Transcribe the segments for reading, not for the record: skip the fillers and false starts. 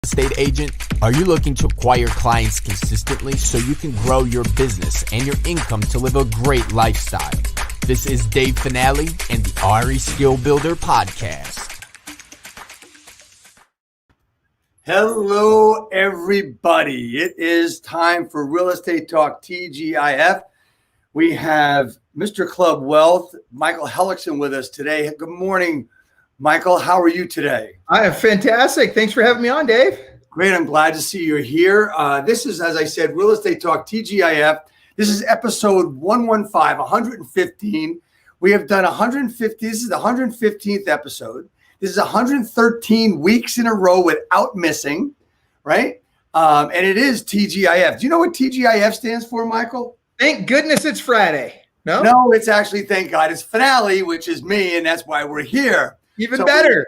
Estate agent? Are you looking to acquire clients consistently so you can grow your business and your income to live a great lifestyle? This is Dave Finale and the RE Skill Builder Podcast. Hello, everybody. It is time for Real Estate Talk TGIF. We have Mr. Club Wealth, Michael Hellickson, with us today. Good morning, Michael. How are you today? I am fantastic. Thanks for having me on, Dave. Great. I'm glad to see you here. This is, as I said, Real Estate Talk TGIF. This is episode 115, 115. We have done 150. This is the 115th episode. This is 113 weeks in a row without missing, right? And it is TGIF. Do you know what TGIF stands for, Michael? Thank goodness it's Friday. No, it's actually, thank God, it's finale, which is me, and that's why we're here. Even better.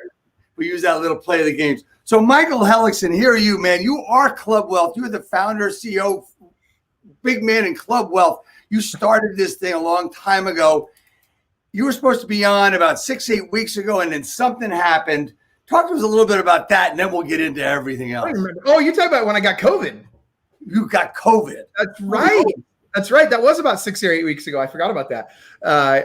We use that little play of the games. So, Michael Hellickson, here are you, man. You are Club Wealth. You're the founder, CEO, big man in Club Wealth. You started this thing a long time ago. You were supposed to be on about 6-8 weeks ago, and then something happened. Talk to us a little bit about that, and then we'll get into everything else. Oh, you're talking about when I got COVID. You got COVID. That's right. That's right. That was about 6 or 8 weeks ago. I forgot about that.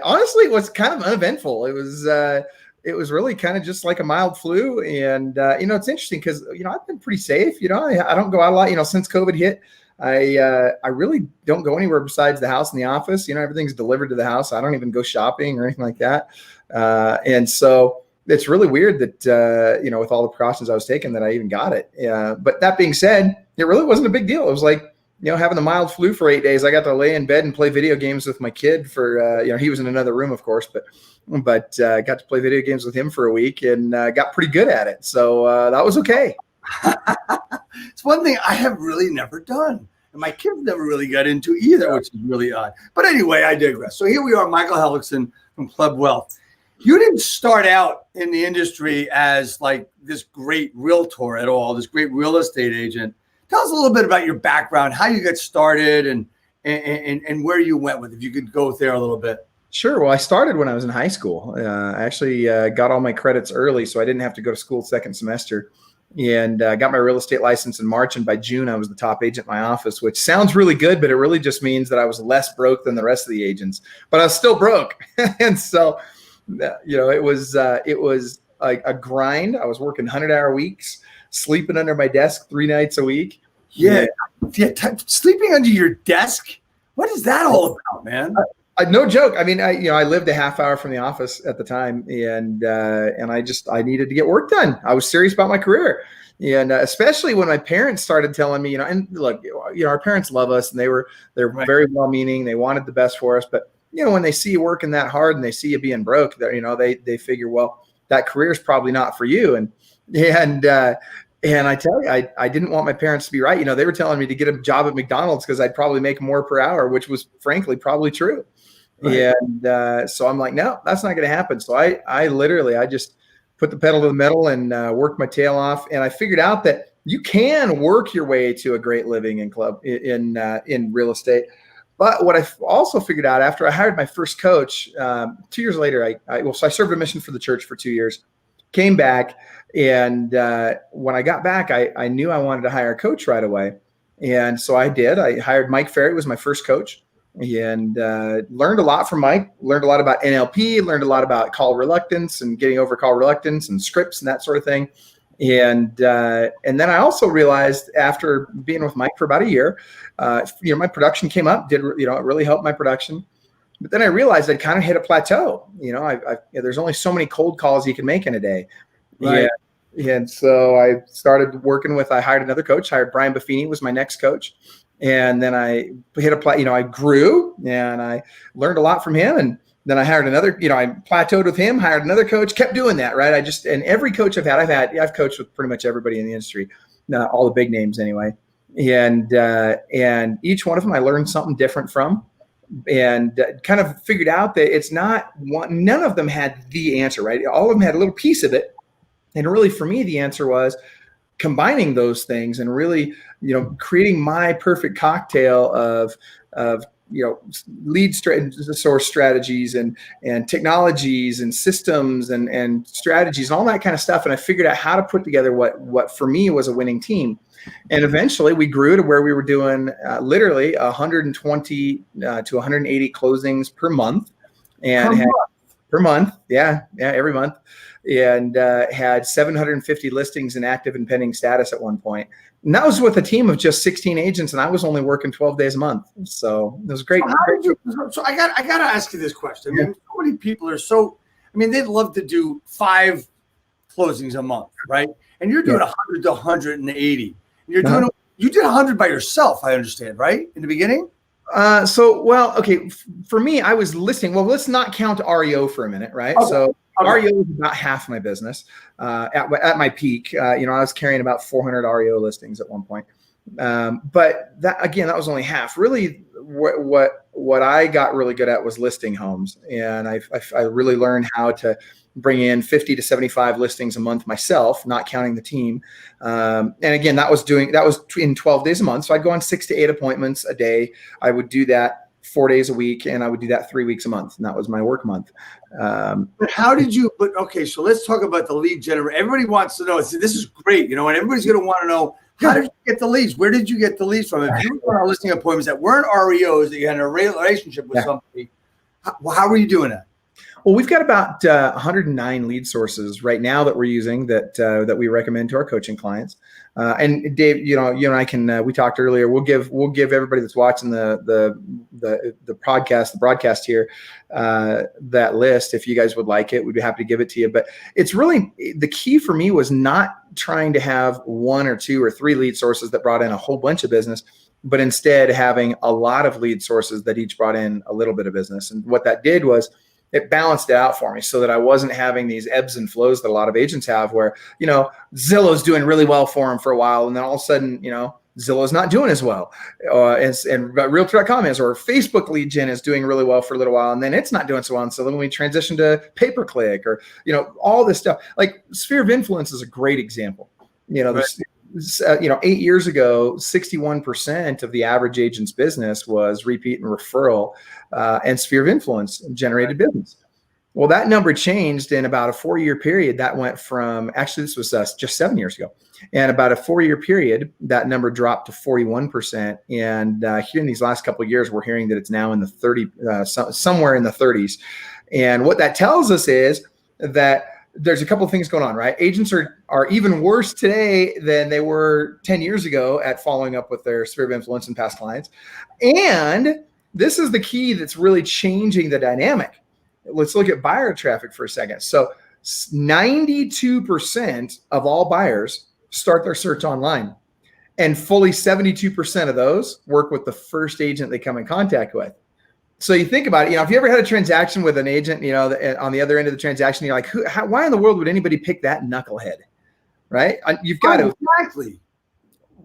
Honestly, it was kind of uneventful. It was really kind of just like a mild flu. And, it's interesting because, I've been pretty safe. I don't go out a lot, since COVID hit. I really don't go anywhere besides the house and the office. Everything's delivered to the house. I don't even go shopping or anything like that. And so it's really weird that, with all the precautions I was taking that I even got it. But that being said, it really wasn't a big deal. It was like, having the mild flu for 8 days. I got to lay in bed and play video games with my kid for, he was in another room, of course, but got to play video games with him for a week and got pretty good at it. So that was okay. It's one thing I have really never done. And my kids never really got into either, which is really odd. But anyway, I digress. So here we are, Michael Hellickson from Club Wealth. You didn't start out in the industry as like this great realtor at all, this great real estate agent. Tell us a little bit about your background, how you got started and where you went with it, if you could go there a little bit. Sure. Well, I started when I was in high school. I actually got all my credits early, so I didn't have to go to school second semester. And got my real estate license in March. And by June, I was the top agent in my office, which sounds really good, but it really just means that I was less broke than the rest of the agents. But I was still broke. And so, it was a grind. I was working 100-hour weeks, sleeping under my desk 3 nights a week. Yeah. Sleeping under your desk? What is that all about, man? No joke. I mean, I lived a half hour from the office at the time, and I needed to get work done. I was serious about my career, and especially when my parents started telling me, and look, our parents love us, and they're right. Very well-meaning. They wanted the best for us, but when they see you working that hard and they see you being broke, they figure, well, that career is probably not for you, and I tell you, I didn't want my parents to be right. They were telling me to get a job at McDonald's because I'd probably make more per hour, which was frankly probably true. Right. And so I'm like, no, that's not going to happen. So I just put the pedal to the metal and worked my tail off. And I figured out that you can work your way to a great living in real estate. But what I also figured out after I hired my first coach, 2 years later, so I served a mission for the church for 2 years, came back. And when I got back, I knew I wanted to hire a coach right away. And so I did. I hired Mike Ferry, was my first coach. And learned a lot from Mike, learned a lot about NLP, learned a lot about call reluctance and getting over call reluctance and scripts and that sort of thing. And then I also realized after being with Mike for about a year, my production came up, it really helped my production. But then I realized I'd kind of hit a plateau. There's only so many cold calls you can make in a day. Right. And so I started I hired another coach, hired Brian Buffini was my next coach. And then I I grew and I learned a lot from him. And then I hired another, I plateaued with him, hired another coach, kept doing that. Right. And every coach I've coached with pretty much everybody in the industry, all the big names anyway. And each one of them I learned something different from. And kind of figured out that it's not one, none of them had the answer, right? All of them had a little piece of it. And really for me, the answer was combining those things and really, creating my perfect cocktail of lead source strategies and technologies and systems and strategies and all that kind of stuff. And I figured out how to put together what for me was a winning team. And eventually we grew to where we were doing literally 120 to 180 closings per month, and per month. Yeah, every month. And had 750 listings in active and pending status at one point. And that was with a team of just 16 agents, and I was only working 12 days a month. So it was great. So I got to ask you this question. I mean, so many people are they'd love to do 5 closings a month, right? And you're doing 100 to 180. You're doing you did 100 by yourself, I understand, right? In the beginning? For me, I was listing. Well, let's not count REO for a minute, right? Okay. So REO was about half my business at my peak. I was carrying about 400 REO listings at one point. But that was only half. Really, what I got really good at was listing homes, and I really learned how to bring in 50 to 75 listings a month myself, not counting the team. And again, that was in 12 days a month. So I'd go on 6 to 8 appointments a day. I would do that 4 days a week, and I would do that 3 weeks a month. And that was my work month. But how did you, so let's talk about the lead generation. Everybody wants to know, this is great, and everybody's going to want to know, how did you get the leads? Where did you get the leads from? If you were on listing appointments that weren't REOs, that you had a relationship with somebody, how were you doing that? Well, we've got about 109 lead sources right now that we're using that we recommend to our coaching clients. And Dave, you and I can. We talked earlier. We'll give everybody that's watching the broadcast here that list. If you guys would like it, we'd be happy to give it to you. But it's really the key for me was not trying to have 1 or 2 or 3 lead sources that brought in a whole bunch of business, but instead having a lot of lead sources that each brought in a little bit of business. And what that did was it balanced it out for me so that I wasn't having these ebbs and flows that a lot of agents have where, Zillow's doing really well for them for a while. And then all of a sudden, Zillow's not doing as well. And Realtor.com is, or Facebook lead gen is doing really well for a little while. And then it's not doing so well. And so then we transition to pay-per-click or, all this stuff. Like sphere of influence is a great example. 8 years ago, 61% of the average agent's business was repeat and referral and sphere of influence generated business. Well, that number changed in about a 4-year period. That went from, actually, this was just 7 years ago. And about a 4-year period, that number dropped to 41%. And here in these last couple of years, we're hearing that it's now in the somewhere in the 30s. And what that tells us is that there's a couple of things going on, right? Agents are even worse today than they were 10 years ago at following up with their sphere of influence and past clients. And this is the key that's really changing the dynamic. Let's look at buyer traffic for a second. So 92% of all buyers start their search online, and fully 72% of those work with the first agent they come in contact with. So you think about it, if you ever had a transaction with an agent, on the other end of the transaction, you're like, why in the world would anybody pick that knucklehead? Right? You've got to. Exactly.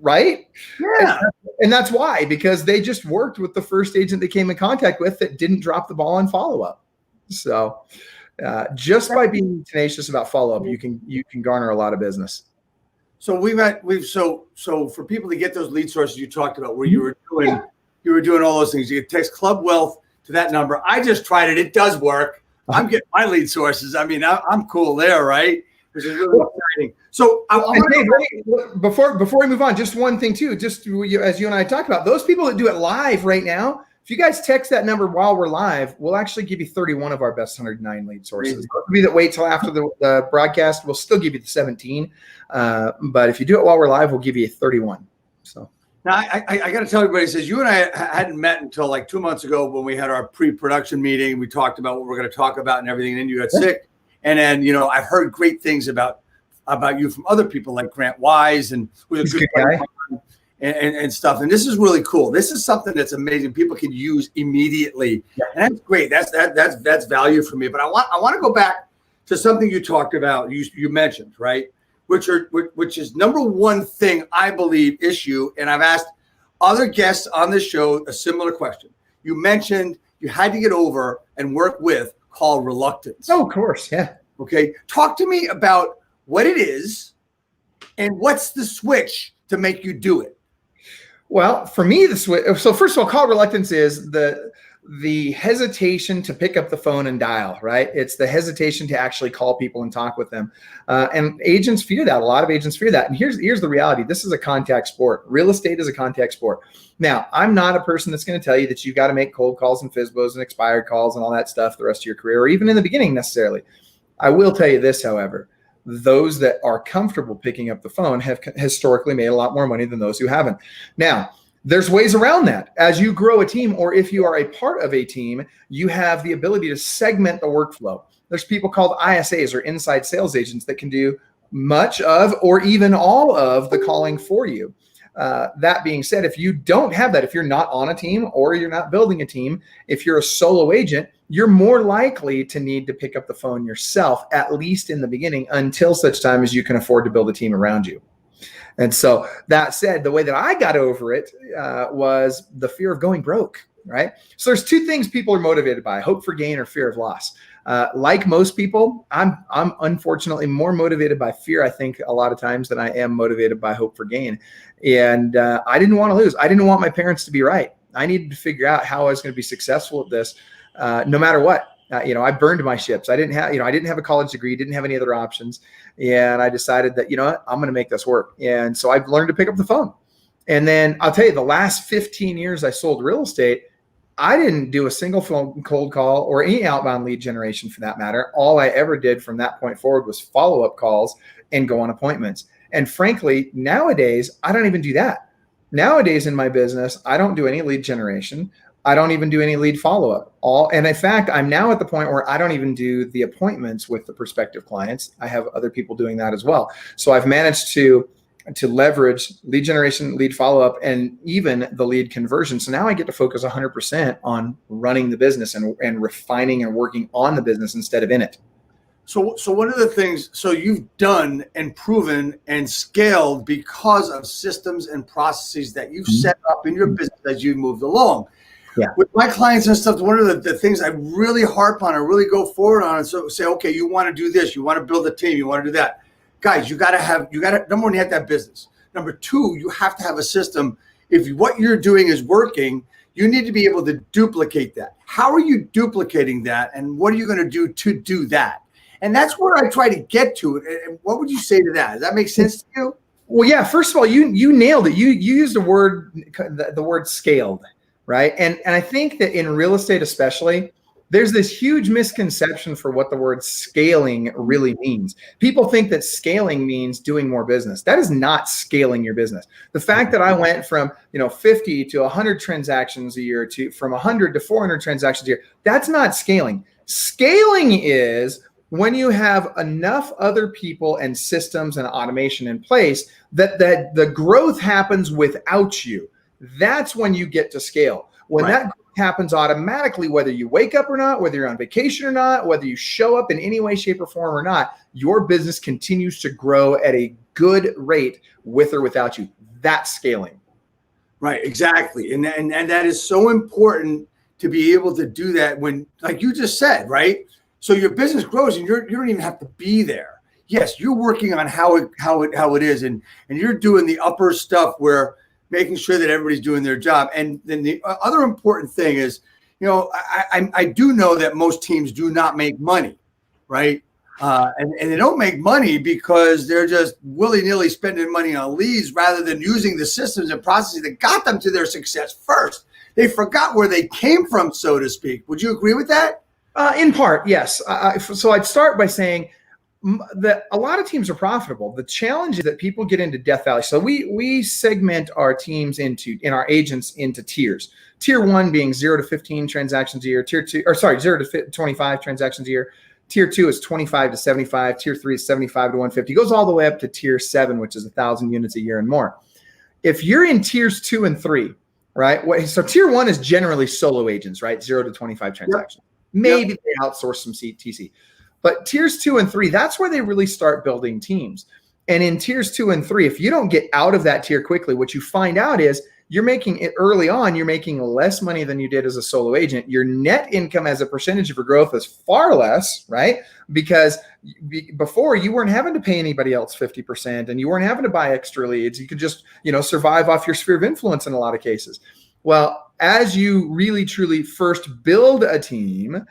Right? Yeah. And that's why, because they just worked with the first agent they came in contact with that didn't drop the ball on follow-up. So just by being tenacious about follow-up, you can garner a lot of business. So so for people to get those lead sources you talked about where you were doing all those things, you could text Club Wealth to that number. I just tried it. It does work. I'm getting my lead sources. I mean, I'm cool there, right? Which is really exciting. So before we move on, just one thing too, just as you and I talked about, those people that do it live right now, if you guys text that number while we're live, we'll actually give you 31 of our best 109 lead sources. Those of you that wait till after the broadcast, we'll still give you the 17. But if you do it while we're live, we'll give you 31. So. Now, I got to tell everybody, says you and I hadn't met until like 2 months ago when we had our pre-production meeting. We talked about what we're going to talk about and everything. And then you got sick. And then, I've heard great things about you from other people like Grant Wise and who's a good guy and stuff. And this is really cool. This is something that's amazing. People can use immediately. Yeah. And that's great. That's value for me. But I want to go back to something you talked about. You mentioned, right? Which is number one thing I believe issue. And I've asked other guests on this show a similar question. You mentioned you had to get over and work with called reluctance. Oh, of course. Yeah. Okay. Talk to me about what it is and what's the switch to make you do it. Well, for me, so first of all, call reluctance is the hesitation to pick up the phone and dial, right? It's the hesitation to actually call people and talk with them. And agents fear that. A lot of agents fear that. And here's the reality. This is a contact sport. Real estate is a contact sport. Now, I'm not a person that's going to tell you that you've got to make cold calls and FSBOs and expired calls and all that stuff the rest of your career, or even in the beginning necessarily. I will tell you this, however. Those that are comfortable picking up the phone have historically made a lot more money than those who haven't. Now, there's ways around that. As you grow a team, or if you are a part of a team, you have the ability to segment the workflow. There's people called ISAs, or inside sales agents, that can do much of or even all of the calling for you. That being said, if you don't have that, if you're not on a team or you're not building a team, if you're a solo agent, you're more likely to need to pick up the phone yourself, at least in the beginning, until such time as you can afford to build a team around you. And so that said, the way that I got over it was the fear of going broke, right? So there's two things people are motivated by: hope for gain or fear of loss. Like most people, I'm unfortunately more motivated by fear, I think, a lot of times, than I am motivated by hope for gain. And I didn't want to lose. I didn't want my parents to be right. I needed to figure out how I was going to be successful at this, no matter what. I burned my ships. I didn't have a college degree, didn't have any other options. And I decided that, I'm going to make this work. And so I've learned to pick up the phone. And then I'll tell you, the last 15 years I sold real estate, I didn't do a single phone cold call or any outbound lead generation for that matter. All I ever did from that point forward was follow-up calls and go on appointments. And frankly, nowadays, I don't even do that. Nowadays in my business, I don't do any lead generation. I don't even do any lead follow-up. And in fact, I'm now at the point where I don't even do the appointments with the prospective clients. I have other people doing that as well. So I've managed to leverage lead generation, lead follow-up, and even the lead conversion. So now I get to focus 100% on running the business and refining and working on the business instead of in it. So one of the things, so you've done and proven and scaled because of systems and processes that you've set up in your business as you've moved along. Yeah. With my clients and stuff, one of the things I really harp on and really go forward on, and so say, okay, you want to do this, you want to build a team, you want to do that. Guys, you got to, number one, you have to have business. Number two, you have to have a system. If what you're doing is working, you need to be able to duplicate that. How are you duplicating that? And what are you going to do that? And that's where I try to get to it. And what would you say to that? Does that make sense to you? Well, yeah, first of all, you nailed it. You used the word scaled, right? And I think that in real estate especially, there's this huge misconception for what the word scaling really means. People think that scaling means doing more business. That is not scaling your business. The fact that I went from 50 to 100 transactions a year to from 100 to 400 transactions a year, that's not scaling. Scaling is when you have enough other people and systems and automation in place that the growth happens without you. That's when you get to scale. When that growth happens automatically, whether you wake up or not, whether you're on vacation or not, whether you show up in any way, shape, or form or not, your business continues to grow at a good rate with or without you. That's scaling. Right, exactly. And that is so important to be able to do that when, like you just said, right? So your business grows and you don't even have to be there. Yes, you're working on how it is, and you're doing the upper stuff where making sure that everybody's doing their job. And then the other important thing is, I do know that most teams do not make money, right? And they don't make money because they're just willy-nilly spending money on leads rather than using the systems and processes that got them to their success first. They forgot where they came from, so to speak. Would you agree with that? In part, yes. So I'd start by saying that a lot of teams are profitable. The challenge is that people get into Death Valley. So we segment our teams in our agents into tiers. Tier 1 being 0 to 15 transactions a year. 0 to 25 transactions a year. Tier 2 is 25 to 75. Tier 3 is 75 to 150. It goes all the way up to Tier 7, which is 1,000 units a year and more. If you're in Tiers 2 and 3, right? So Tier 1 is generally solo agents, right? 0 to 25 transactions. Yep. Maybe they outsource some TC. But tiers 2 and 3, that's where they really start building teams. And in tiers 2 and 3, if you don't get out of that tier quickly, what you find out is you're making it early on, you're making less money than you did as a solo agent. Your net income as a percentage of your growth is far less, right? Because before you weren't having to pay anybody else 50% and you weren't having to buy extra leads. You could just, survive off your sphere of influence in a lot of cases. Well, as you really, truly first build a team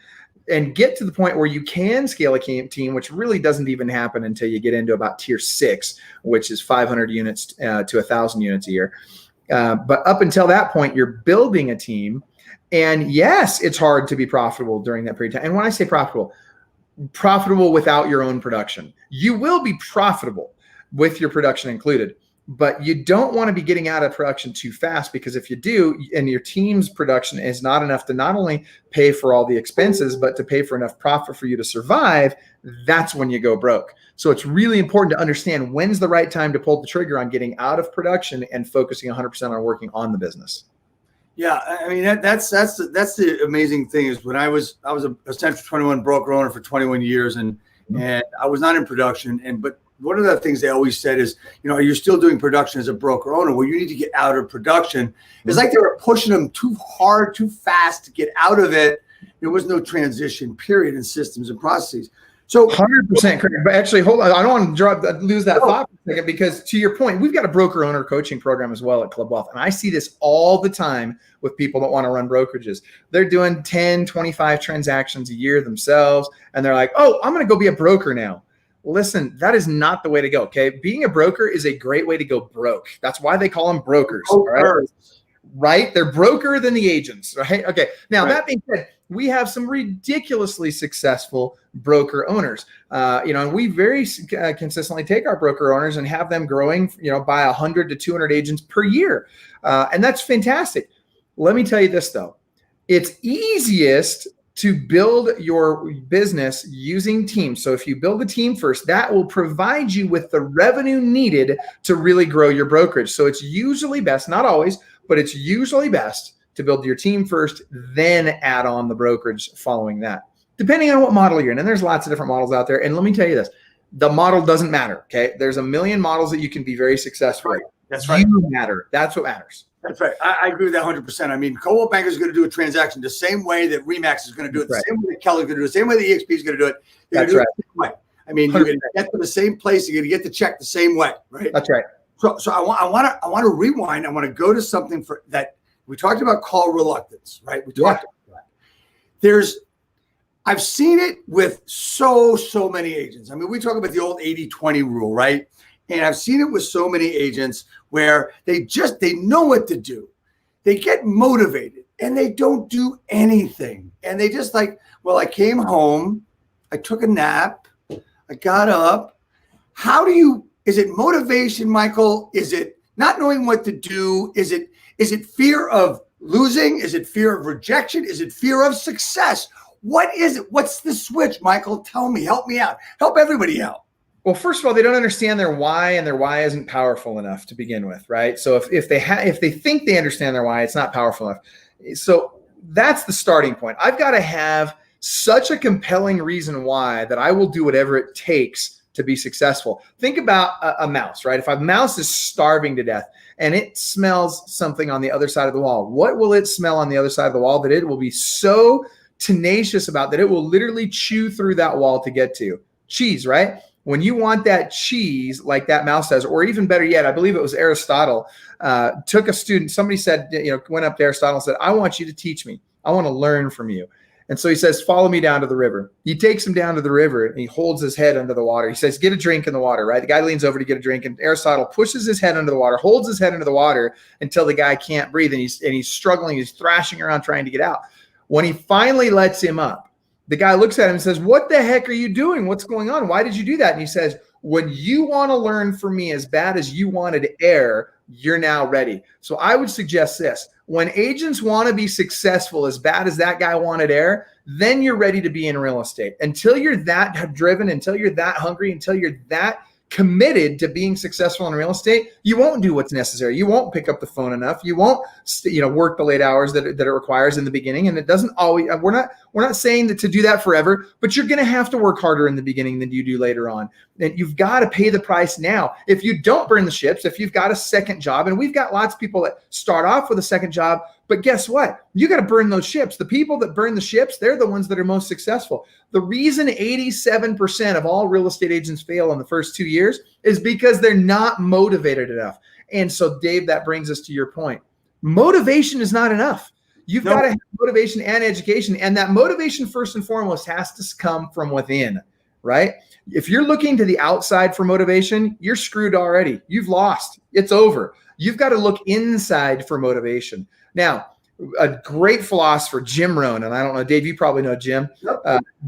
and get to the point where you can scale a team, which really doesn't even happen until you get into about tier 6, which is 500 units to 1,000 units a year. But up until that point, you're building a team. And yes, it's hard to be profitable during that period of time. And when I say profitable without your own production. You will be profitable with your production included, but you don't want to be getting out of production too fast, because if you do, and your team's production is not enough to not only pay for all the expenses, but to pay for enough profit for you to survive, that's when you go broke. So it's really important to understand when's the right time to pull the trigger on getting out of production and focusing 100% on working on the business. Yeah, I mean that's the amazing thing is when I was a Central 21 broker owner for 21 years and I was not in production, but one of the things they always said is, you're still doing production as a broker owner. Well, you need to get out of production. It's like they were pushing them too hard, too fast to get out of it. There was no transition period in systems and processes. So 100% correct. But actually, hold on. I don't want to lose that thought for a second, because to your point, we've got a broker owner coaching program as well at Club Wealth. And I see this all the time with people that want to run brokerages. They're doing 10, 25 transactions a year themselves. And they're like, oh, I'm going to go be a broker now. Listen, that is not the way to go. Okay. Being a broker is a great way to go broke. That's why they call them brokers. Right? They're broker than the agents, right? Okay. Now, that being said, we have some ridiculously successful broker owners, and we very consistently take our broker owners and have them growing, by 100 to 200 agents per year. And that's fantastic. Let me tell you this, though. It's easiest to build your business using teams. So if you build a team first, that will provide you with the revenue needed to really grow your brokerage. So it's usually best, not always, but it's usually best to build your team first, then add on the brokerage following that, depending on what model you're in. And there's lots of different models out there. And let me tell you this, the model doesn't matter. Okay. There's a million models that you can be very successful at. That's right. You matter. That's what matters. That's right. I agree with that 100%. I mean, Coldwell Banker is going to do a transaction the same way that RE/MAX is going to do it, the same way that Kelly's going to do it, the same way that EXP is going to do it. That's right. The same way. I mean, you're going to get to the same place. You're going to get the check the same way, right? That's right. So I want to rewind. I want to go to something for that. We talked about call reluctance, right? We talked about that. I've seen it with so many agents. I mean, we talk about the old 80-20 rule, right? And I've seen it with so many agents where they know what to do. They get motivated and they don't do anything. And they just like, well, I came home, I took a nap, I got up. Is it motivation, Michael? Is it not knowing what to do? Is it fear of losing? Is it fear of rejection? Is it fear of success? What is it? What's the switch, Michael? Tell me, help me out. Help everybody out. Well, first of all, they don't understand their why, and their why isn't powerful enough to begin with, right? So if they think they understand their why, it's not powerful enough. So that's the starting point. I've got to have such a compelling reason why that I will do whatever it takes to be successful. Think about a mouse, right? If a mouse is starving to death and it smells something on the other side of the wall, what will it smell on the other side of the wall that it will be so tenacious about that it will literally chew through that wall to get to? Cheese, right? When you want that cheese like that mouse does, or even better yet, I believe it was Aristotle, took a student, somebody said, went up to Aristotle and said, I want you to teach me. I want to learn from you. And so he says, follow me down to the river. He takes him down to the river and he holds his head under the water. He says, get a drink in the water, right? The guy leans over to get a drink and Aristotle pushes his head under the water, holds his head under the water until the guy can't breathe. And he's struggling. He's thrashing around trying to get out. When he finally lets him up, the guy looks at him and says, what the heck are you doing? What's going on? Why did you do that? And he says, when you want to learn from me as bad as you wanted air, you're now ready. So I would suggest this. When agents want to be successful as bad as that guy wanted air, then you're ready to be in real estate. Until you're that driven, until you're that hungry, until you're that committed to being successful in real estate, you won't do what's necessary. You won't pick up the phone enough. You won't, work the late hours that it requires in the beginning. And it doesn't always. We're not saying that to do that forever, but you're going to have to work harder in the beginning than you do later on. And you've got to pay the price now. If you don't burn the ships, if you've got a second job, and we've got lots of people that start off with a second job, but guess what? You got to burn those ships. The people that burn the ships, they're the ones that are most successful. The reason 87% of all real estate agents fail in the first 2 years is because they're not motivated enough. And so, Dave, that brings us to your point. Motivation is not enough. You've got to have motivation and education. And that motivation, first and foremost, has to come from within, right? If you're looking to the outside for motivation, you're screwed already. You've lost. It's over. You've got to look inside for motivation. Now, a great philosopher, Jim Rohn, and I don't know, Dave, you probably know Jim.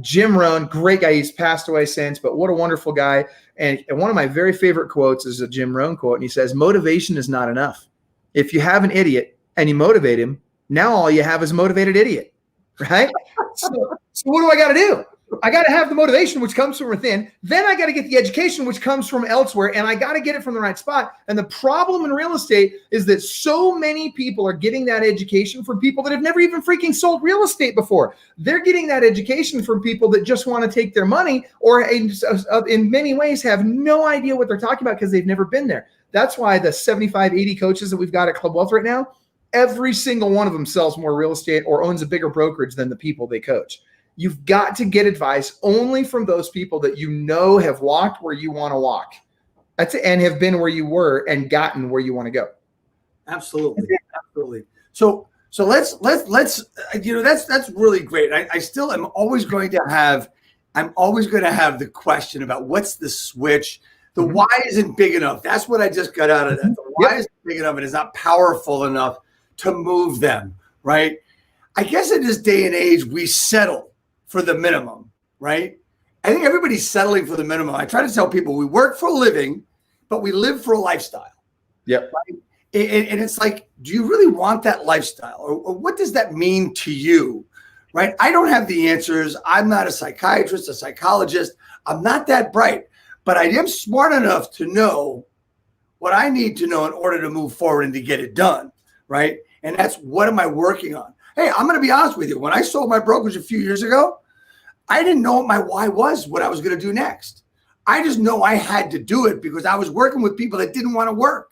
Jim Rohn, great guy. He's passed away since, but what a wonderful guy. And one of my very favorite quotes is a Jim Rohn quote, and he says, motivation is not enough. If you have an idiot and you motivate him, now all you have is a motivated idiot, right? So what do I got to do? I got to have the motivation, which comes from within. Then I got to get the education, which comes from elsewhere. And I got to get it from the right spot. And the problem in real estate is that so many people are getting that education from people that have never even freaking sold real estate before. They're getting that education from people that just want to take their money, or in many ways have no idea what they're talking about because they've never been there. That's why the 75, 80 coaches that we've got at Club Wealth right now, every single one of them sells more real estate or owns a bigger brokerage than the people they coach. You've got to get advice only from those people that have walked where you want to walk. That's it, and have been where you were and gotten where you want to go. Absolutely. Absolutely. So let's that's really great. I still am always going to have the question about what's the switch. The why isn't big enough. That's what I just got out of that. The why isn't big enough and is not powerful enough to move them, right? I guess in this day and age, we settle for the minimum, right? I think everybody's settling for the minimum. I try to tell people we work for a living, but we live for a lifestyle. Yep. Right? And it's like, do you really want that lifestyle? Or what does that mean to you, right? I don't have the answers. I'm not a psychiatrist, a psychologist. I'm not that bright, but I am smart enough to know what I need to know in order to move forward and to get it done, right? And that's, what am I working on? Hey, I'm going to be honest with you. When I sold my brokerage a few years ago, I didn't know what my why was, what I was going to do next. I just know I had to do it because I was working with people that didn't want to work.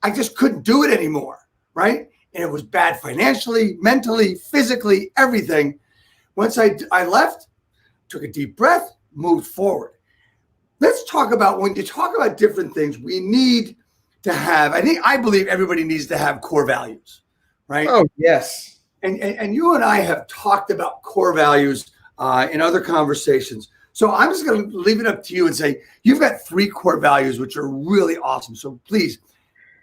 I just couldn't do it anymore, right? And it was bad financially, mentally, physically, everything. Once I left, took a deep breath, moved forward. Let's talk about, when you talk about different things, we need to have, I believe everybody needs to have core values, right? Oh, yes. And you and I have talked about core values in other conversations. So I'm just going to leave it up to you and say, you've got 3 core values, which are really awesome. So please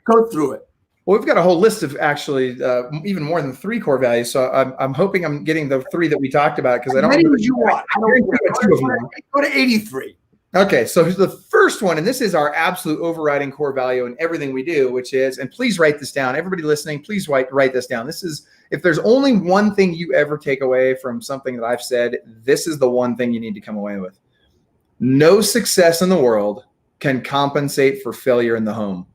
go through it. Well, we've got a whole list of actually even more than 3 core values. So I'm hoping I'm getting the 3 that we talked about, because I don't know what you want. Go to 83. Okay, so here's the first one, and this is our absolute overriding core value in everything we do, which is, and please write this down. Everybody listening, please write this down. This is, if there's only one thing you ever take away from something that I've said, this is the one thing you need to come away with. No success in the world can compensate for failure in the home.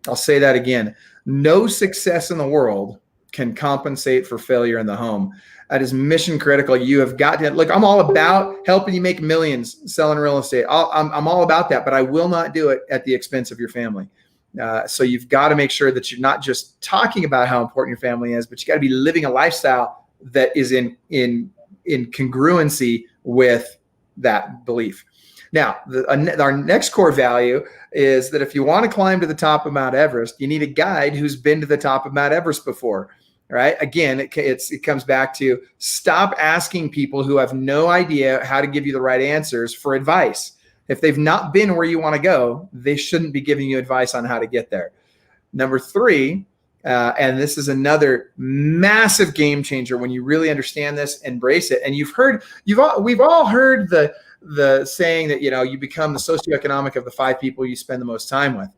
I'll say that again. No success in the world can compensate for failure in the home. That is mission critical. You have got to look. I'm all about helping you make millions selling real estate. I'm all about that, but I will not do it at the expense of your family. So you've got to make sure that you're not just talking about how important your family is, but you got to be living a lifestyle that is in congruency with that belief. Now, our next core value is that if you want to climb to the top of Mount Everest, you need a guide who's been to the top of Mount Everest before. Right? Again, it comes back to stop asking people who have no idea how to give you the right answers for advice. If they've not been where you want to go, they shouldn't be giving you advice on how to get there. Number 3, and this is another massive game changer when you really understand this, embrace it. And we've all heard the saying that, you become the socioeconomic of the 5 people you spend the most time with.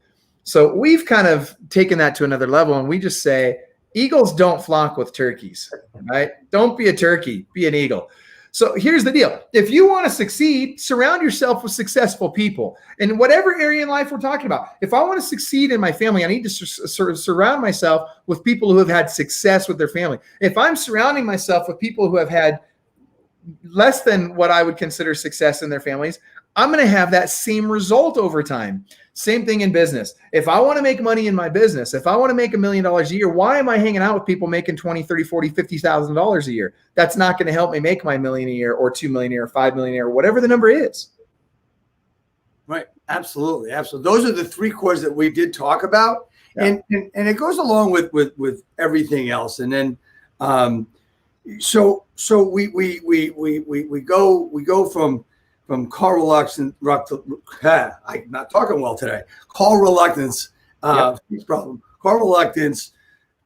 So we've kind of taken that to another level, and we just say, eagles don't flock with turkeys, right? Don't be a turkey, be an eagle. So here's the deal. If you want to succeed, surround yourself with successful people in whatever area in life we're talking about. If I want to succeed in my family, I need to sort of surround myself with people who have had success with their family. If I'm surrounding myself with people who have had less than what I would consider success in their families, I'm going to have that same result over time. Same thing in business. If I want to make money in my business, if I want to make $1 million a year, why am I hanging out with people making $20, $30, $40, $50,000 a year? That's not going to help me make my $1 million a year or $2 million a year or $5 million a year, whatever the number is. Right. Absolutely. Absolutely. Those are the three cores that we did talk about. Yeah. And it goes along with everything else. And then, so we go from call reluctance. I'm not talking well today. Call reluctance, problem. Call reluctance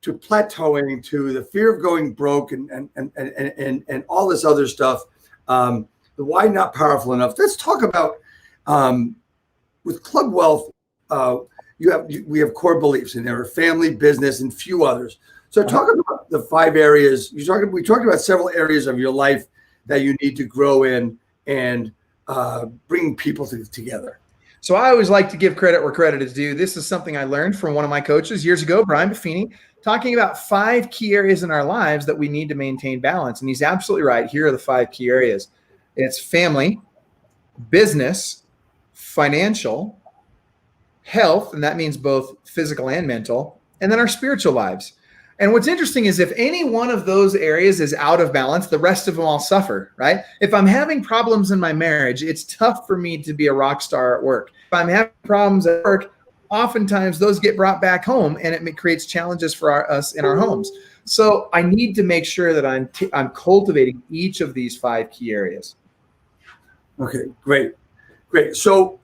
to plateauing, to the fear of going broke, and all this other stuff. The why not powerful enough. Let's talk about with Club Wealth. We have core beliefs, and there are family, business, and few others. So talk about the 5 areas. We talked about several areas of your life that you need to grow in and bring people together. So I always like to give credit where credit is due. This is something I learned from one of my coaches years ago, Brian Buffini, talking about 5 key areas in our lives that we need to maintain balance. And he's absolutely right. Here are the 5 key areas. It's family, business, financial, health, and that means both physical and mental, and then our spiritual lives. And what's interesting is if any one of those areas is out of balance, the rest of them all suffer, right? If I'm having problems in my marriage, it's tough for me to be a rock star at work. If I'm having problems at work, oftentimes those get brought back home, and it creates challenges for us in our homes. So I need to make sure that I'm cultivating each of these 5 key areas. Okay, great. So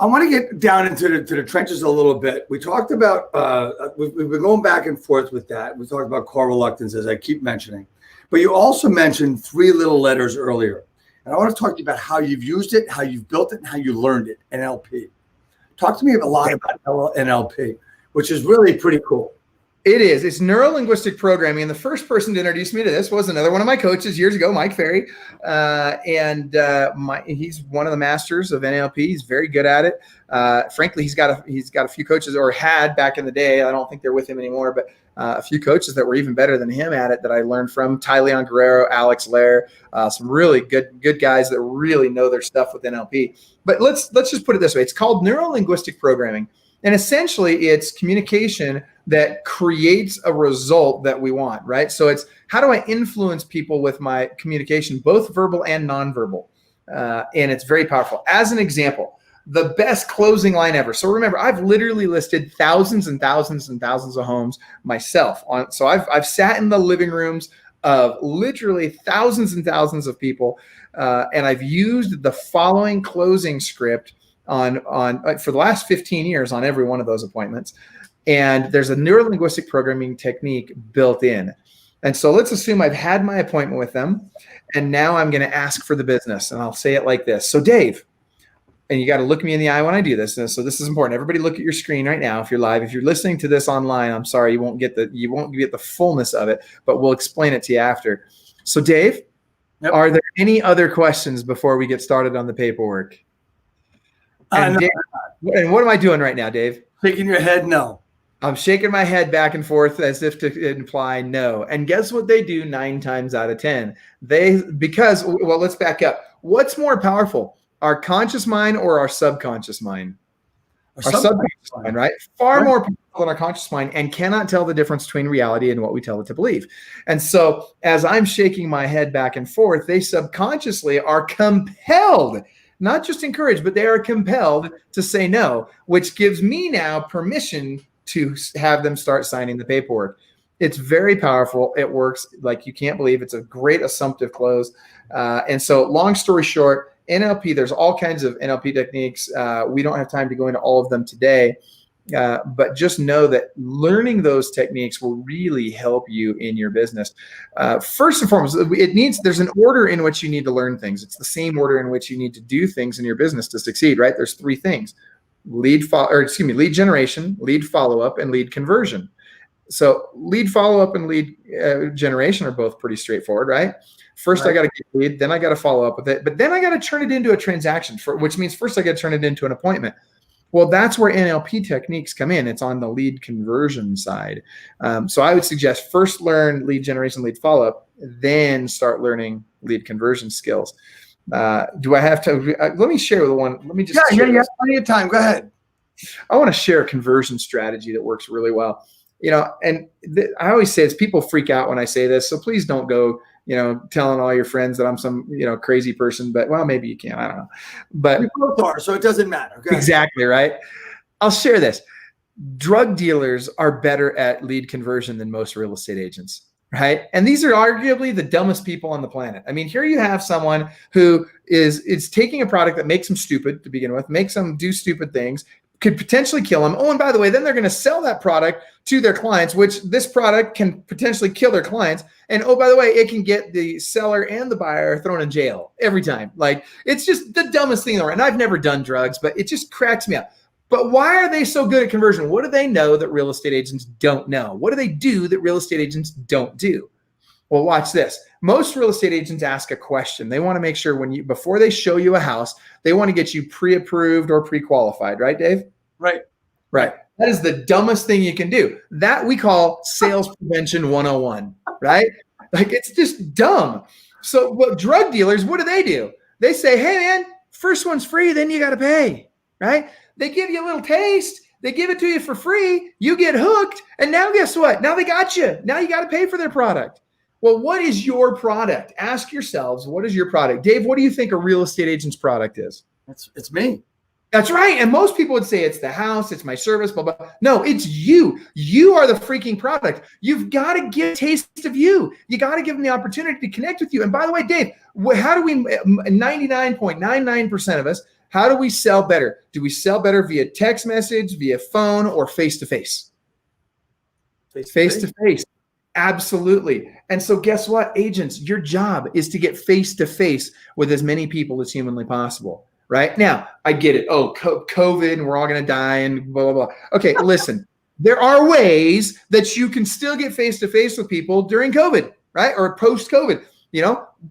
I want to get down into the trenches a little bit. We talked about, we've been going back and forth with that. We talked about core reluctance, as I keep mentioning. But you also mentioned 3 little letters earlier. And I want to talk to you about how you've used it, how you've built it, and how you learned it, NLP. Talk to me a lot about NLP, which is really pretty cool. It is. It's neuro-linguistic programming. And the first person to introduce me to this was another one of my coaches years ago, Mike Ferry. He's one of the masters of NLP. He's very good at it. Frankly, he's got a few coaches, or had back in the day. I don't think they're with him anymore, but a few coaches that were even better than him at it that I learned from. Ty Leon Guerrero, Alex Lair, some really good guys that really know their stuff with NLP. But let's just put it this way. It's called neuro-linguistic programming. And essentially, it's communication that creates a result that we want, right? So it's how do I influence people with my communication, both verbal and nonverbal? And it's very powerful. As an example, the best closing line ever. So remember, I've literally listed thousands and thousands and thousands of homes myself. So I've sat in the living rooms of literally thousands and thousands of people, and I've used the following closing script on for the last 15 years on every one of those appointments. And there's a neuro-linguistic programming technique built in. And so let's assume I've had my appointment with them, and now I'm going to ask for the business. And I'll say it like this. So Dave, and you got to look me in the eye when I do this. And so this is important. Everybody look at your screen right now. If you're live, if you're listening to this online, I'm sorry, you won't get the fullness of it, but we'll explain it to you after. So Dave, yep. Are there any other questions before we get started on the paperwork? And, no. Dave, and what am I doing right now, Dave? Shaking your head, no. I'm shaking my head back and forth as if to imply no. And guess what they do 9 times out of 10? Let's back up. What's more powerful, our conscious mind or our subconscious mind? Our subconscious mind, right? Far more powerful than our conscious mind, and cannot tell the difference between reality and what we tell it to believe. And so as I'm shaking my head back and forth, they subconsciously are compelled, not just encouraged, but they are compelled to say no, which gives me now permission to have them start signing the paperwork. It's very powerful. It works like you can't believe. It's a great assumptive close. And so long story short, NLP, there's all kinds of NLP techniques. We don't have time to go into all of them today, but just know that learning those techniques will really help you in your business. First and foremost, there's an order in which you need to learn things. It's the same order in which you need to do things in your business to succeed, right? There's 3 things: lead generation, lead follow-up, and lead conversion. So lead follow-up and lead generation are both pretty straightforward, right? First, I got to get lead, then I got to follow up with it, but then I got to turn it into a transaction, which means first I got to turn it into an appointment. Well, that's where NLP techniques come in. It's on the lead conversion side. So I would suggest first learn lead generation, lead follow-up, then start learning lead conversion skills. Do I have to? Let me share the one. Let me just. Yeah. Plenty of time. Go ahead. I want to share a conversion strategy that works really well. And I always say people freak out when I say this. So please don't go, telling all your friends that I'm some, crazy person, but well, maybe you can, I don't know, but we both are, so it doesn't matter. Exactly. Right. I'll share this. Drug dealers are better at lead conversion than most real estate agents. Right. And these are arguably the dumbest people on the planet. I mean, here you have someone who is taking a product that makes them stupid to begin with, makes them do stupid things, could potentially kill them. Oh, and by the way, then they're going to sell that product to their clients, which this product can potentially kill their clients. And oh, by the way, it can get the seller and the buyer thrown in jail every time. Like, it's just the dumbest thing in the world. And I've never done drugs, but it just cracks me up. But why are they so good at conversion? What do they know that real estate agents don't know? What do they do that real estate agents don't do? Well, watch this. Most real estate agents ask a question. They want to make sure before they show you a house, they want to get you pre-approved or pre-qualified, right, Dave? Right. That is the dumbest thing you can do. That we call sales prevention 101, right? Like, it's just dumb. So drug dealers, what do? They say, hey man, first one's free, then you got to pay, right? They give you a little taste. They give it to you for free. You get hooked. And now guess what? Now they got you. Now you got to pay for their product. Well, what is your product? Ask yourselves, what is your product? Dave, what do you think a real estate agent's product is? It's me. That's right. And most people would say it's the house, it's my service, blah, blah. No, it's you. You are the freaking product. You've got to get a taste of you. You got to give them the opportunity to connect with you. And by the way, Dave, how do we, 99.99% of us, how do we sell better? Do we sell better via text message, via phone, or face-to-face? Face-to-face. Absolutely. And so guess what, agents, your job is to get face-to-face with as many people as humanly possible. Right now, I get it. Oh, COVID, and we're all going to die and blah, blah, blah. Okay, listen, there are ways that you can still get face-to-face with people during COVID, right? Or post-COVID.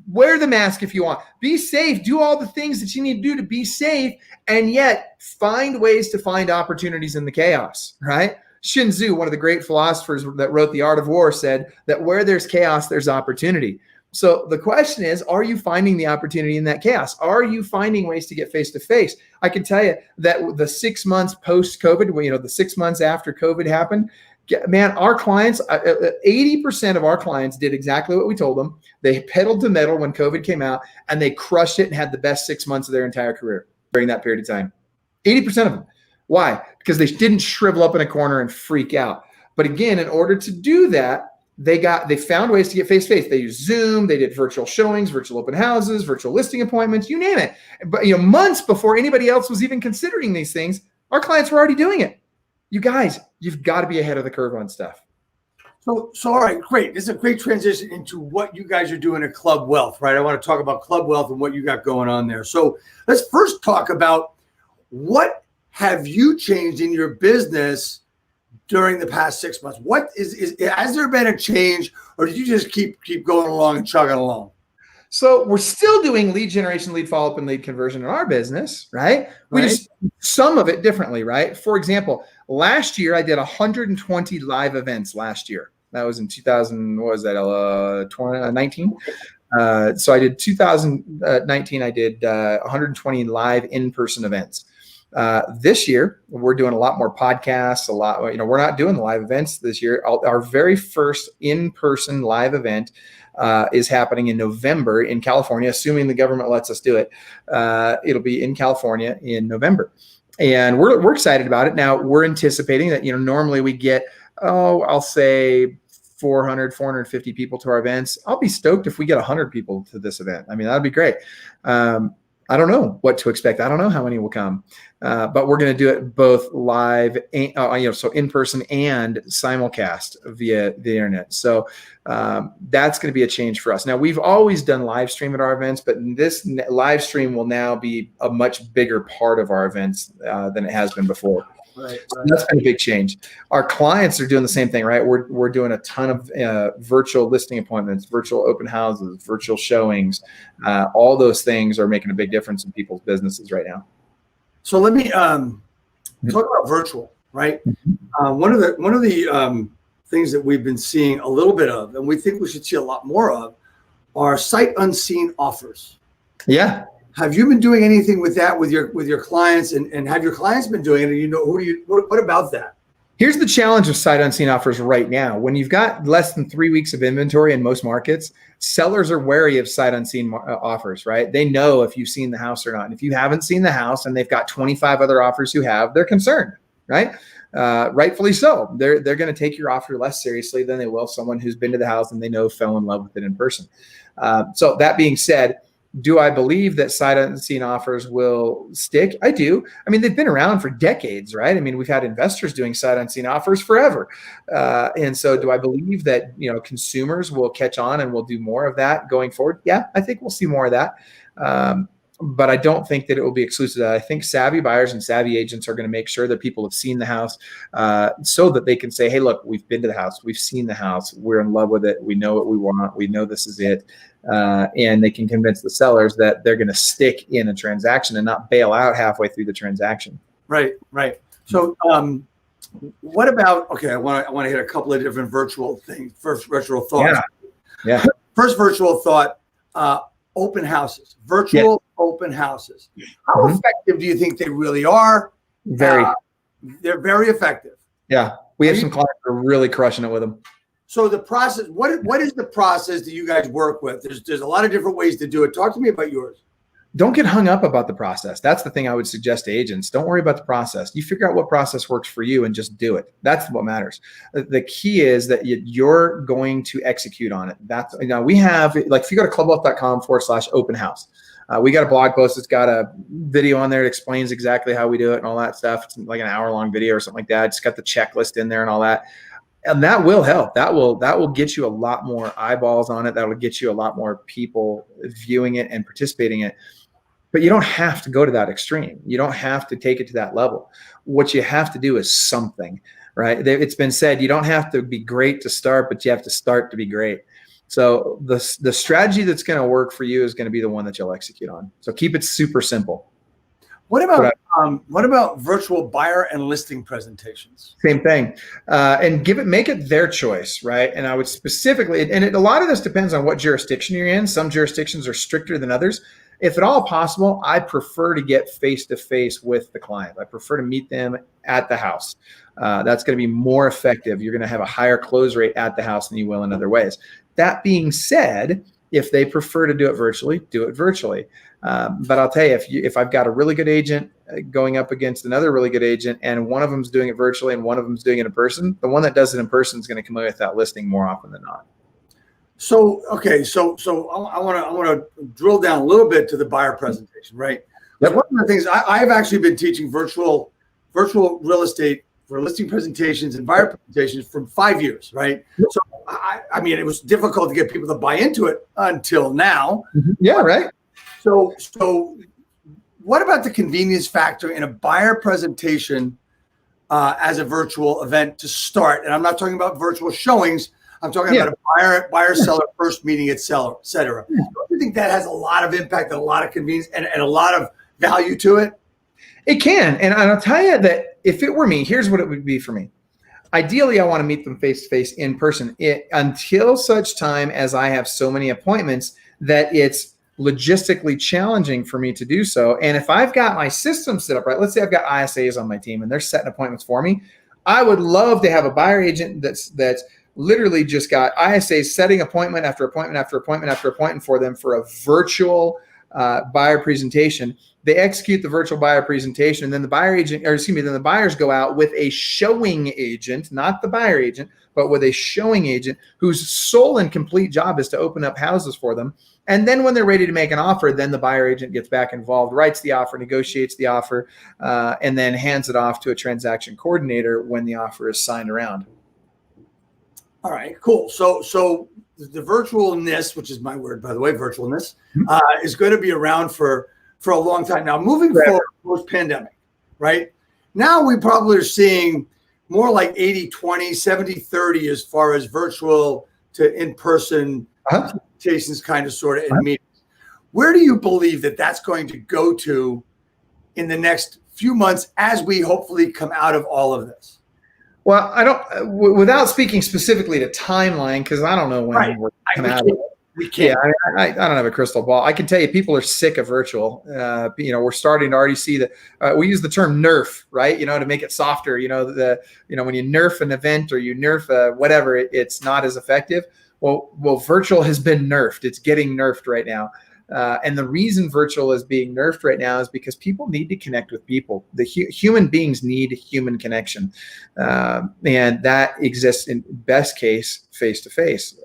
Wear the mask if you want. Be safe. Do all the things that you need to do to be safe, and yet find ways to find opportunities in the chaos, right? Sun Tzu, one of the great philosophers that wrote The Art of War, said that where there's chaos, there's opportunity. So the question is, are you finding the opportunity in that chaos? Are you finding ways to get face-to-face? I can tell you that the 6 months post-COVID, the 6 months after COVID happened, man, our clients, 80% of our clients did exactly what we told them. They pedaled to metal when COVID came out, and they crushed it and had the best 6 months of their entire career during that period of time. 80% of them. Why? Because they didn't shrivel up in a corner and freak out. But again, in order to do that, they found ways to get face-to-face. They used Zoom. They did virtual showings, virtual open houses, virtual listing appointments, you name it. But months before anybody else was even considering these things, our clients were already doing it. You guys, you've got to be ahead of the curve on stuff. So all right, great. This is a great transition into what you guys are doing at Club Wealth, right? I want to talk about Club Wealth and what you got going on there. So let's first talk about what have you changed in your business during the past 6 months? What has there been a change, or did you just keep going along and chugging along? So we're still doing lead generation, lead follow-up, and lead conversion in our business, right? We just some of it differently, right? For example, last year I did 120 live events last year. That was in 2019. So I did 2019. I did 120 live in-person events. This year, we're doing a lot more podcasts, we're not doing the live events this year. Our very first in-person live event is happening in November in California, assuming the government lets us do it. It'll be in California in November. And we're excited about it. Now, we're anticipating that, normally we get, I'll say 450 people to our events. I'll be stoked if we get 100 people to this event. I mean, that'd be great. I don't know what to expect. I don't know how many will come, but we're going to do it both live, so in person and simulcast via the internet. So that's going to be a change for us. Now, we've always done live stream at our events, but this live stream will now be a much bigger part of our events than it has been before. Right. So that's been a big change. Our clients are doing the same thing, right? We're doing a ton of virtual listing appointments, virtual open houses, virtual showings. All those things are making a big difference in people's businesses right now. So let me talk about virtual, right? One of the things that we've been seeing a little bit of, and we think we should see a lot more of, are sight unseen offers. Yeah. Have you been doing anything with that with your clients, and have your clients been doing it? And what about that? Here's the challenge of sight unseen offers right now. When you've got less than 3 weeks of inventory in most markets, sellers are wary of sight unseen offers, right? They know if you've seen the house or not. And if you haven't seen the house and they've got 25 other offers who have, they're concerned, right? Rightfully so. They're going to take your offer less seriously than they will someone who's been to the house and they know fell in love with it in person. So that being said, do I believe that sight unseen offers will stick? I do. I mean, they've been around for decades, right? I mean, we've had investors doing sight unseen offers forever. And so do I believe that, consumers will catch on and will do more of that going forward? Yeah, I think we'll see more of that. But I don't think that it will be exclusive to that. I think savvy buyers and savvy agents are going to make sure that people have seen the house so that they can say, hey, look, we've been to the house. We've seen the house. We're in love with it. We know what we want. We know this is it. And they can convince the sellers that they're going to stick in a transaction and not bail out halfway through the transaction. Right. So what about, okay, I want to hit a couple of different virtual things. First, virtual thoughts. Yeah. First virtual thought, open houses, virtual open houses. How effective do you think they really are? Very. They're very effective. Yeah. We have some clients who are really crushing it with them. So the process, what is the process that you guys work with? There's a lot of different ways to do it. Talk to me about yours. Don't get hung up about the process. That's the thing I would suggest to agents. Don't worry about the process. You figure out what process works for you and just do it. That's what matters. The key is that you're going to execute on it. Now we have, like, if you go to clubwealth.com/open house, we got a blog post. It's got a video on there that explains exactly how we do it and all that stuff. It's like an hour-long video or something like that. It's got the checklist in there and all that. And that will help. That will get you a lot more eyeballs on it. That will get you a lot more people viewing it and participating in it. But you don't have to go to that extreme. You don't have to take it to that level. What you have to do is something, right? It's been said, you don't have to be great to start, but you have to start to be great. So the strategy that's going to work for you is going to be the one that you'll execute on. So keep it super simple. What about virtual buyer and listing presentations? Same thing, and make it their choice, right? And I would specifically, a lot of this depends on what jurisdiction you're in. Some jurisdictions are stricter than others. If at all possible, I prefer to get face-to-face with the client. I prefer to meet them at the house. That's going to be more effective. You're going to have a higher close rate at the house than you will in other ways. That being said, if they prefer to do it virtually, do it virtually. But I'll tell you, if I've got a really good agent going up against another really good agent, and one of them's doing it virtually and one of them's doing it in person, the one that does it in person is going to come away with that listing more often than not. So okay, so I want to drill down a little bit to the buyer presentation, right? Yep. One of the things I've actually been teaching virtual real estate for listing presentations and buyer presentations for 5 years, right? Yep. So I mean, it was difficult to get people to buy into it until now. Yeah, right. So what about the convenience factor in a buyer presentation as a virtual event to start? And I'm not talking about virtual showings. I'm talking about a buyer seller first meeting, et cetera. Don't you think that has a lot of impact and a lot of convenience and a lot of value to it? It can. And I'll tell you that if it were me, here's what it would be for me. Ideally, I want to meet them face-to-face in person until such time as I have so many appointments that it's logistically challenging for me to do so. And if I've got my system set up right, let's say I've got ISAs on my team and they're setting appointments for me, I would love to have a buyer agent that's literally just got ISAs setting appointment after appointment after appointment after appointment for them for a virtual buyer presentation. They execute the virtual buyer presentation, and then the buyers go out with a showing agent, not the buyer agent, but with a showing agent whose sole and complete job is to open up houses for them. And then when they're ready to make an offer, then the buyer agent gets back involved, writes the offer, negotiates the offer, and then hands it off to a transaction coordinator when the offer is signed around. All right, cool. So the virtualness, which is my word, by the way, virtualness, is going to be around for a long time. Now, moving forward, post-pandemic, right? Now we probably are seeing more like 80-20, 70-30 as far as virtual to in-person presentations, kind of, sort of, and meetings. Where do you believe that that's going to go to in the next few months as we hopefully come out of all of this? Well, I don't, without speaking specifically to timeline, because I don't know when we're coming out of it. We can't. Yeah, I don't have a crystal ball. I can tell you people are sick of virtual. We're starting to already see that we use the term nerf, right? To make it softer. When you nerf an event or you nerf whatever, it's not as effective. Well, virtual has been nerfed. It's getting nerfed right now. And the reason virtual is being nerfed right now is because people need to connect with people. The human beings need human connection. And that exists in best case face-to-face.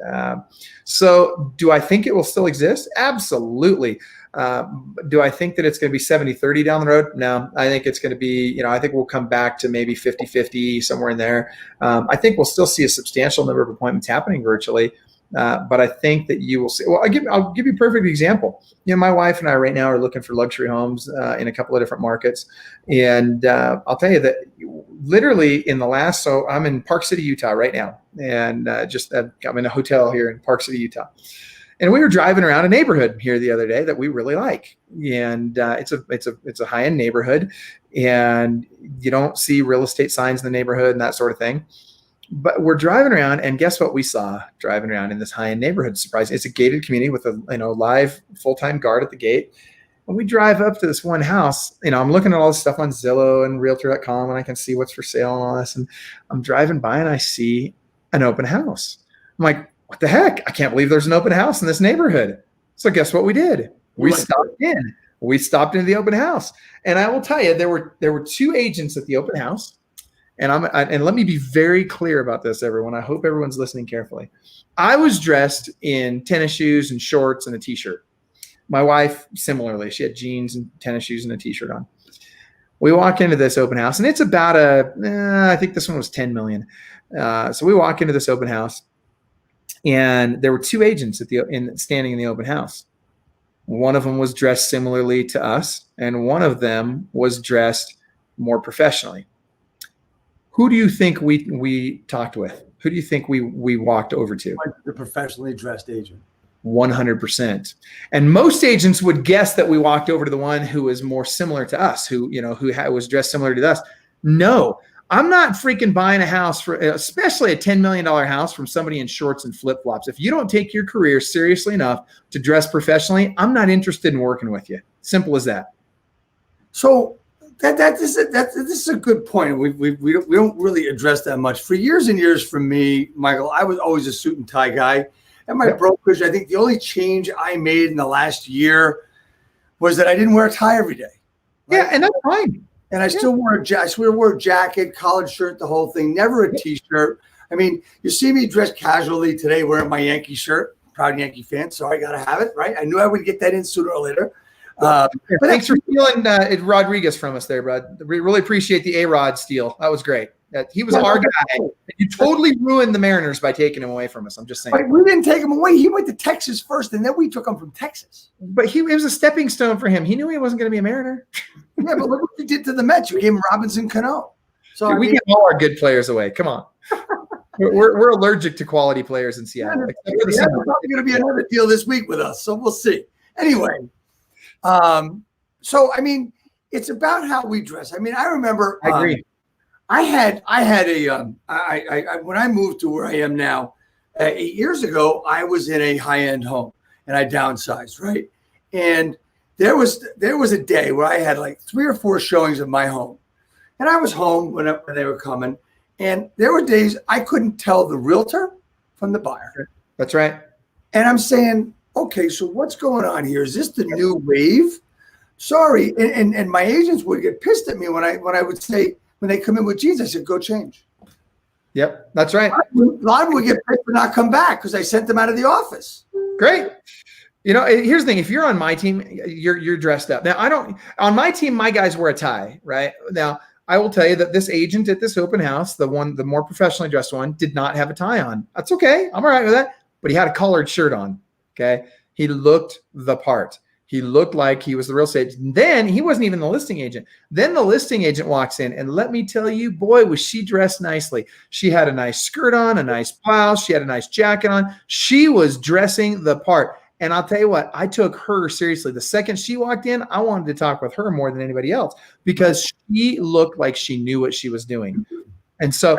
So do I think it will still exist? Absolutely. Do I think that it's going to be 70-30 down the road? No, I think it's going to be, I think we'll come back to maybe 50-50, somewhere in there. I think we'll still see a substantial number of appointments happening virtually. But I think that you will see. Well, I'll give you a perfect example. My wife and I right now are looking for luxury homes in a couple of different markets, and I'll tell you that literally in the last. So I'm in Park City, Utah right now, and I'm in a hotel here in Park City, Utah, and we were driving around a neighborhood here the other day that we really like, and it's a high-end neighborhood, and you don't see real estate signs in the neighborhood and that sort of thing. But we're driving around, and guess what we saw driving around in this high-end neighborhood? Surprising. It's a gated community with a live full-time guard at the gate. And we drive up to this one house. I'm looking at all this stuff on Zillow and Realtor.com, and I can see what's for sale and all this. And I'm driving by, and I see an open house. I'm like, what the heck? I can't believe there's an open house in this neighborhood. So guess what we did? We stopped in. We stopped into the open house, and I will tell you, there were two agents at the open house. And let me be very clear about this, everyone. I hope everyone's listening carefully. I was dressed in tennis shoes and shorts and a t-shirt. My wife, similarly, she had jeans and tennis shoes and a t-shirt on. We walk into this open house, and it's about I think this one was 10 million. So we walk into this open house, and there were two agents standing in the open house. One of them was dressed similarly to us, and one of them was dressed more professionally. Who do you think we talked with? Who do you think we walked over to? The professionally dressed agent. 100%. And most agents would guess that we walked over to the one who was more similar to us, who was dressed similar to us. No, I'm not freaking buying a house especially a $10 million house from somebody in shorts and flip-flops. If you don't take your career seriously enough to dress professionally, I'm not interested in working with you. Simple as that. So this is a good point. We don't really address that much. For years and years, for me, Michael, I was always a suit and tie guy. At my brokerage, I think the only change I made in the last year was that I didn't wear a tie every day. Right? Yeah, and that's fine. And I still wore a jacket, collared shirt, the whole thing. Never a t-shirt. I mean, you see me dressed casually today, wearing my Yankee shirt. Proud Yankee fan, so I got to have it, right? I knew I would get that in sooner or later. But thanks for stealing Rodriguez from us there, bud. We really appreciate the A-Rod steal. That was great. He was our guy. You totally ruined the Mariners by taking him away from us. I'm just saying. But we didn't take him away. He went to Texas first, and then we took him from Texas. But it was a stepping stone for him. He knew he wasn't going to be a Mariner. Yeah, but look what we did to the Mets. We gave him Robinson Cano. So dude, we give all our good players away. Come on. We're allergic to quality players in Seattle. Yeah, there's probably going to be another deal this week with us, so we'll see. Anyway. So I mean, it's about how we dress. I mean, I remember. I agree. I had when I moved to where I am now, 8 years ago, I was in a high-end home and I downsized, right? And there was a day where I had like 3 or 4 showings of my home, and I was home when they were coming, and there were days I couldn't tell the realtor from the buyer. That's right. And I'm saying, okay, so what's going on here? Is this the new wave? Sorry. And my agents would get pissed at me when I would say, when they come in with jeans, I said, go change. Yep, that's right. A lot of them would get pissed for not come back because I sent them out of the office. Great. Here's the thing. If you're on my team, you're dressed up. Now, on my team, my guys wear a tie, right? Now, I will tell you that this agent at this open house, the more professionally dressed one, did not have a tie on. That's okay. I'm all right with that. But he had a collared shirt on. Okay. He looked the part. He looked like he was the real estate. Then he wasn't even the listing agent. Then the listing agent walks in, and let me tell you, boy, was she dressed nicely. She had a nice skirt on, a nice blouse. She had a nice jacket on. She was dressing the part. And I'll tell you what, I took her seriously. The second she walked in, I wanted to talk with her more than anybody else because she looked like she knew what she was doing. And so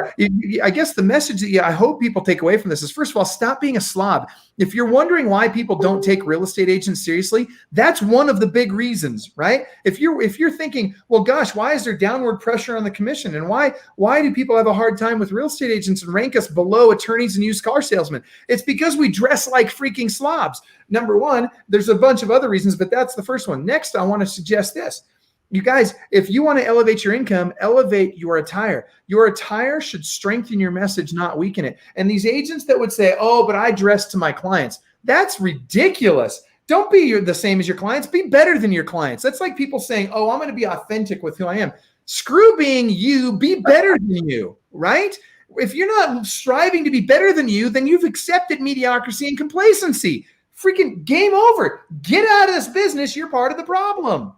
I guess the message that I hope people take away from this is, first of all, stop being a slob. If you're wondering why people don't take real estate agents seriously, that's one of the big reasons, right? If you're thinking, well, gosh, why is there downward pressure on the commission? And why do people have a hard time with real estate agents and rank us below attorneys and used car salesmen? It's because we dress like freaking slobs. Number one, there's a bunch of other reasons, but that's the first one. Next, I want to suggest this. You guys, if you want to elevate your income, elevate your attire. Your attire should strengthen your message, not weaken it. And these agents that would say, oh, but I dress to my clients, that's ridiculous. Don't be the same as your clients. Be better than your clients. That's like people saying, oh, I'm going to be authentic with who I am. Screw being you. Be better than you, right? If you're not striving to be better than you, then you've accepted mediocrity and complacency. Freaking game over. Get out of this business. You're part of the problem.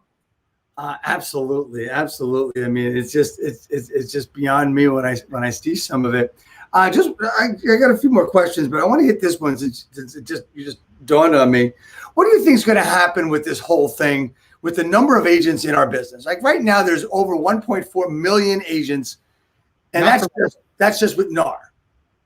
Absolutely. I mean, it's just beyond me when I see some of it. I got a few more questions, but I want to hit this one since it just dawned on me. What do you think is going to happen with this whole thing with the number of agents in our business? Like right now, there's over 1.4 million agents, and that's just with NAR,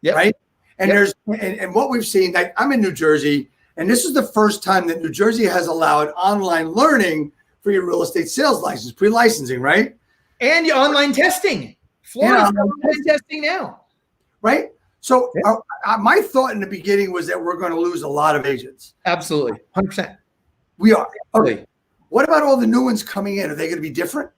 yep. Right? And yep. and what we've seen. Like I'm in New Jersey, and this is the first time that New Jersey has allowed online learning for your real estate sales license, pre-licensing, right? And your online testing. Florida's online testing now. Right? So my thought in the beginning was that we're going to lose a lot of agents. Absolutely. 100%. We are. Okay. What about all the new ones coming in? Are they going to be different?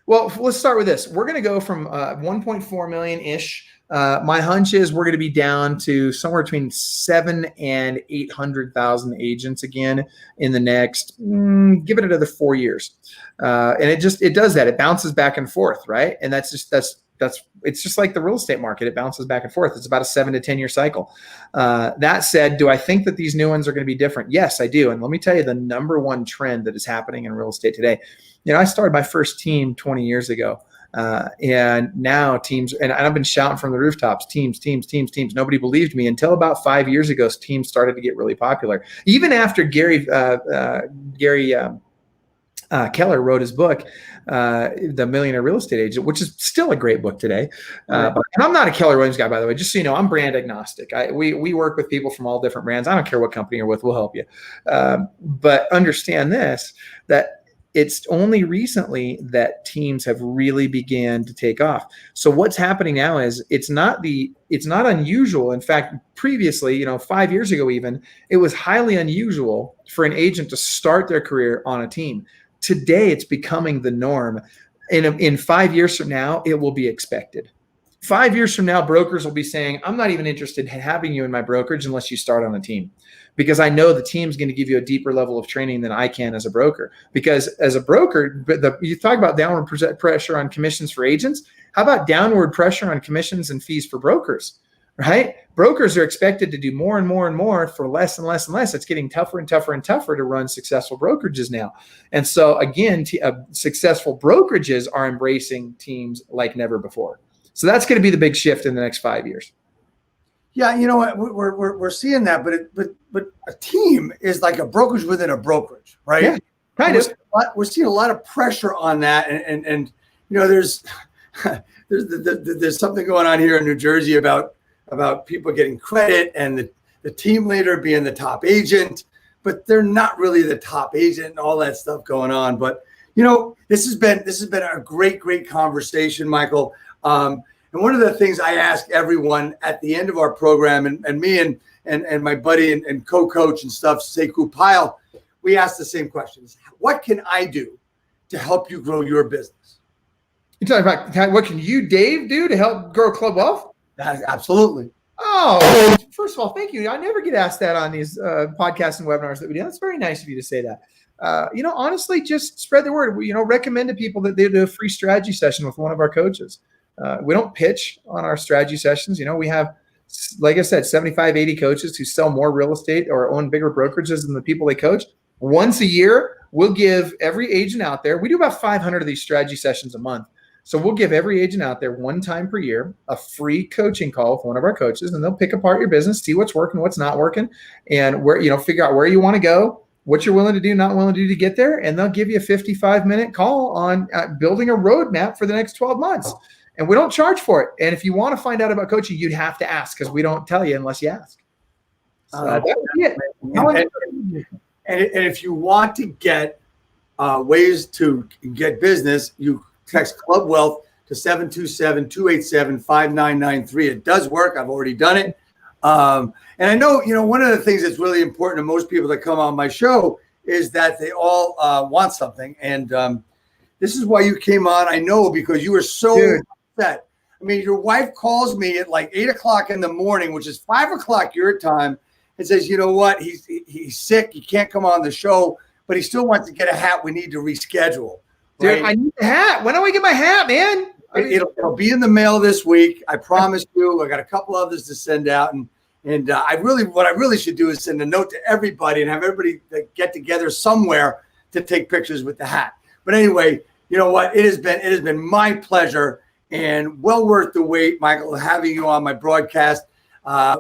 Well, let's start with this. We're going to go from 1.4 million-ish. My hunch is we're going to be down to somewhere between 700,000 and 800,000 agents again in the next, give it another 4 years. And it does that. It bounces back and forth, right? And it's just like the real estate market. It bounces back and forth. It's about a 7 to 10 year cycle. That said, do I think that these new ones are going to be different? Yes, I do. And let me tell you the number one trend that is happening in real estate today. I started my first team 20 years ago. And now teams, and I've been shouting from the rooftops, teams. Nobody believed me until about 5 years ago. Teams started to get really popular. Even after Gary Keller wrote his book, The Millionaire Real Estate Agent, which is still a great book today. And I'm not a Keller Williams guy, by the way, just so you know, I'm brand agnostic. We work with people from all different brands. I don't care what company you're with, we'll help you. But understand this, that it's only recently that teams have really began to take off. So what's happening now is it's not unusual. In fact, previously, 5 years ago, even it was highly unusual for an agent to start their career on a team. Today, it's becoming the norm. In 5 years from now, it will be expected. 5 years from now, brokers will be saying, I'm not even interested in having you in my brokerage unless you start on a team. Because I know the team's going to give you a deeper level of training than I can as a broker. Because as a broker, you talk about downward pressure on commissions for agents. How about downward pressure on commissions and fees for brokers, right? Brokers are expected to do more and more and more for less and less and less. It's getting tougher and tougher and tougher to run successful brokerages now. And so again, successful brokerages are embracing teams like never before. So that's going to be the big shift in the next 5 years. Yeah, you know what? We're seeing that, but a team is like a brokerage within a brokerage, right? Yeah, kind of. We're seeing a lot of pressure on that, and there's something going on here in New Jersey about people getting credit and the team leader being the top agent, but they're not really the top agent and all that stuff going on. But this has been a great conversation, Michael. And one of the things I ask everyone at the end of our program, and me and my buddy and co-coach and stuff, Sekou Pyle, we ask the same questions. What can I do to help you grow your business? You're talking about what can you, Dave, do to help grow Club Wealth? Absolutely. Oh, first of all, thank you. I never get asked that on these podcasts and webinars that we do. That's very nice of you to say that. Honestly, just spread the word. Recommend to people that they do a free strategy session with one of our coaches. We don't pitch on our strategy sessions. We have, like I said, 75, 80 coaches who sell more real estate or own bigger brokerages than the people they coach. Once a year, we'll give every agent out there, we do about 500 of these strategy sessions a month. So we'll give every agent out there one time per year a free coaching call with one of our coaches, and they'll pick apart your business, see what's working, what's not working, and where, figure out where you want to go, what you're willing to do, not willing to do to get there. And they'll give you a 55-minute call on building a roadmap for the next 12 months. And we don't charge for it. And if you want to find out about coaching, you'd have to ask, because we don't tell you unless you ask. So that would be it. And if you want to get ways to get business, you text Club Wealth to 727-287-5993. It does work. I've already done it. And I know, one of the things that's really important to most people that come on my show is that they all want something. And this is why you came on. I know, because you were so upset. I mean, your wife calls me at like 8 o'clock in the morning, which is 5 o'clock your time, and says, you know what? He's sick. He can't come on the show, but he still wants to get a hat. We need to reschedule. Right? Dude, I need a hat. When do I get my hat, man? It'll be in the mail this week. I promise you. I got a couple others to send out, and what I really should do is send a note to everybody and have everybody get together somewhere to take pictures with the hat. But anyway, you know what? It has been my pleasure and well worth the wait, Michael, having you on my broadcast,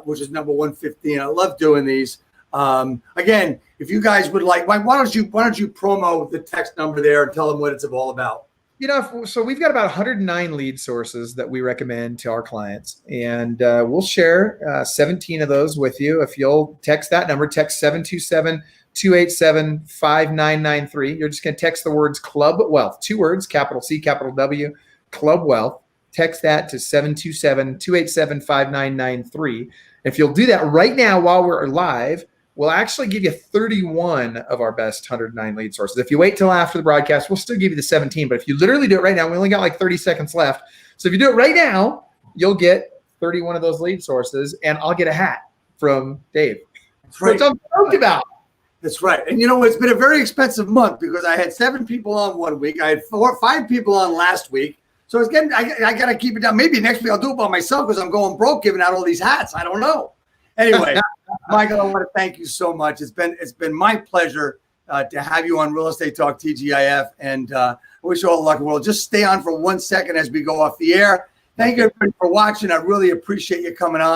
which is number 115. I love doing these. Again, if you guys would like, why don't you promo the text number there and tell them what it's all about? So we've got about 109 lead sources that we recommend to our clients, and we'll share 17 of those with you. If you'll text that number, text 727-287-5993. You're just going to text the words Club Wealth, 2 words, capital C, capital W, Club Wealth. Text that to 727-287-5993. If you'll do that right now while we're live, we'll actually give you 31 of our best 109 lead sources. If you wait till after the broadcast, we'll still give you the 17. But if you literally do it right now, we only got like 30 seconds left. So if you do it right now, you'll get 31 of those lead sources, and I'll get a hat from Dave. That's right. Which I'm stoked about. That's right. And it's been a very expensive month because I had 7 people on one week. I had 5 people on last week. So it's getting, I got to keep it down. Maybe next week I'll do it by myself because I'm going broke giving out all these hats. I don't know. Anyway, Michael, I want to thank you so much. It's been my pleasure to have you on Real Estate Talk TGIF, and I wish you all the luck in the world. Just stay on for 1 second as we go off the air. Thank you everybody for watching. I really appreciate you coming on.